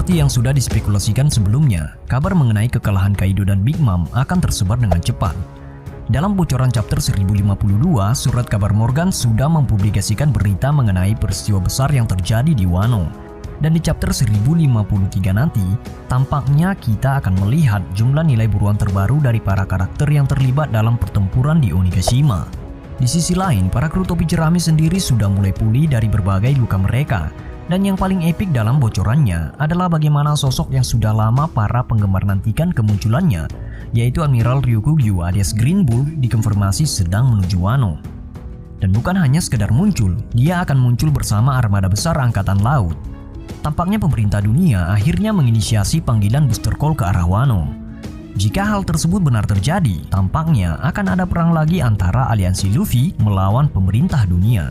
Seperti yang sudah dispekulasikan sebelumnya, kabar mengenai kekalahan Kaido dan Big Mom akan tersebar dengan cepat. Dalam bocoran chapter 1052, surat kabar Morgan sudah mempublikasikan berita mengenai peristiwa besar yang terjadi di Wano. Dan di chapter 1053 nanti, tampaknya kita akan melihat jumlah nilai buruan terbaru dari para karakter yang terlibat dalam pertempuran di Onigashima. Di sisi lain, para kru topi jerami sendiri sudah mulai pulih dari berbagai luka mereka. Dan yang paling epik dalam bocorannya adalah bagaimana sosok yang sudah lama para penggemar nantikan kemunculannya, yaitu Admiral Ryukugyu alias Green Bull dikonfirmasi sedang menuju Wano. Dan bukan hanya sekedar muncul, dia akan muncul bersama armada besar angkatan laut. Tampaknya pemerintah dunia akhirnya menginisiasi panggilan booster call ke arah Wano. Jika hal tersebut benar terjadi, tampaknya akan ada perang lagi antara aliansi Luffy melawan pemerintah dunia.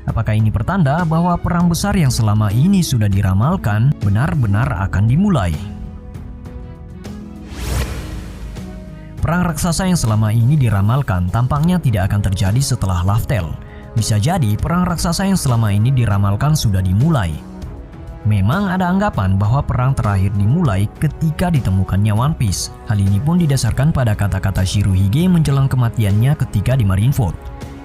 Apakah ini pertanda bahwa perang besar yang selama ini sudah diramalkan benar-benar akan dimulai? Perang raksasa yang selama ini diramalkan tampaknya tidak akan terjadi setelah Laugh Tale. Bisa jadi perang raksasa yang selama ini diramalkan sudah dimulai. Memang ada anggapan bahwa perang terakhir dimulai ketika ditemukannya One Piece. Hal ini pun didasarkan pada kata-kata Shirohige menjelang kematiannya ketika di Marineford.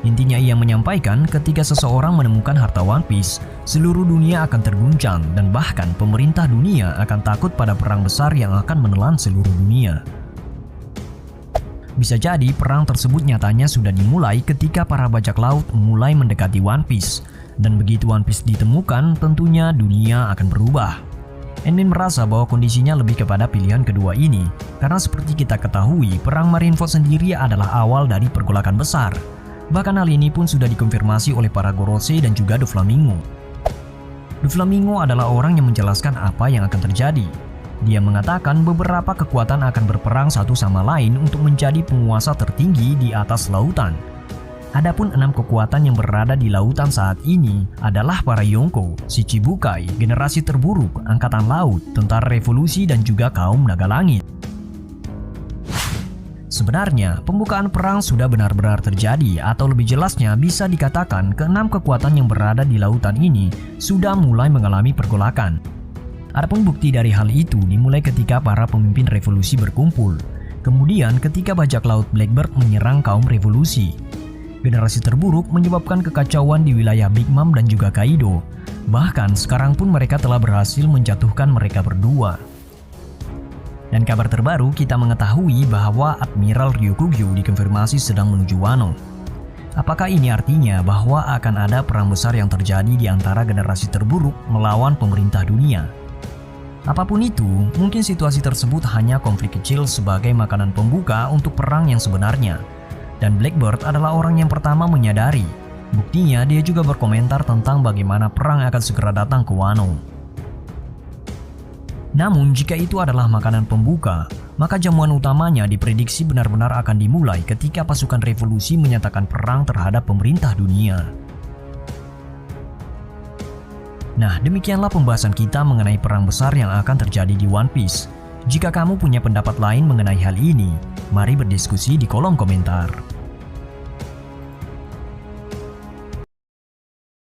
Intinya ia menyampaikan ketika seseorang menemukan harta One Piece, seluruh dunia akan terguncang dan bahkan pemerintah dunia akan takut pada perang besar yang akan menelan seluruh dunia. Bisa jadi perang tersebut nyatanya sudah dimulai ketika para bajak laut mulai mendekati One Piece. Dan begitu One Piece ditemukan, tentunya dunia akan berubah. Enmin merasa bahwa kondisinya lebih kepada pilihan kedua ini, karena seperti kita ketahui, perang Marineford sendiri adalah awal dari pergolakan besar. Bahkan hal ini pun sudah dikonfirmasi oleh para Gorosei dan juga Doflamingo. Doflamingo adalah orang yang menjelaskan apa yang akan terjadi. Dia mengatakan beberapa kekuatan akan berperang satu sama lain untuk menjadi penguasa tertinggi di atas lautan. Adapun 6 kekuatan yang berada di lautan saat ini adalah para Yonko, Shichibukai, generasi terburuk, angkatan laut, tentara revolusi dan juga kaum naga langit. Sebenarnya, pembukaan perang sudah benar-benar terjadi atau lebih jelasnya bisa dikatakan ke-6 kekuatan yang berada di lautan ini sudah mulai mengalami pergolakan. Adapun bukti dari hal itu dimulai ketika para pemimpin revolusi berkumpul. Kemudian ketika bajak laut Blackbird menyerang kaum revolusi. Generasi terburuk menyebabkan kekacauan di wilayah Big Mom dan juga Kaido. Bahkan sekarang pun mereka telah berhasil menjatuhkan mereka berdua. Dan kabar terbaru kita mengetahui bahwa Admiral Ryukugyu dikonfirmasi sedang menuju Wano. Apakah ini artinya bahwa akan ada perang besar yang terjadi di antara generasi terburuk melawan pemerintah dunia? Apapun itu, mungkin situasi tersebut hanya konflik kecil sebagai makanan pembuka untuk perang yang sebenarnya. Dan Blackbird adalah orang yang pertama menyadari. Buktinya dia juga berkomentar tentang bagaimana perang akan segera datang ke Wano. Namun jika itu adalah makanan pembuka, maka jamuan utamanya diprediksi benar-benar akan dimulai ketika pasukan revolusi menyatakan perang terhadap pemerintah dunia. Nah, demikianlah pembahasan kita mengenai perang besar yang akan terjadi di One Piece. Jika kamu punya pendapat lain mengenai hal ini, mari berdiskusi di kolom komentar.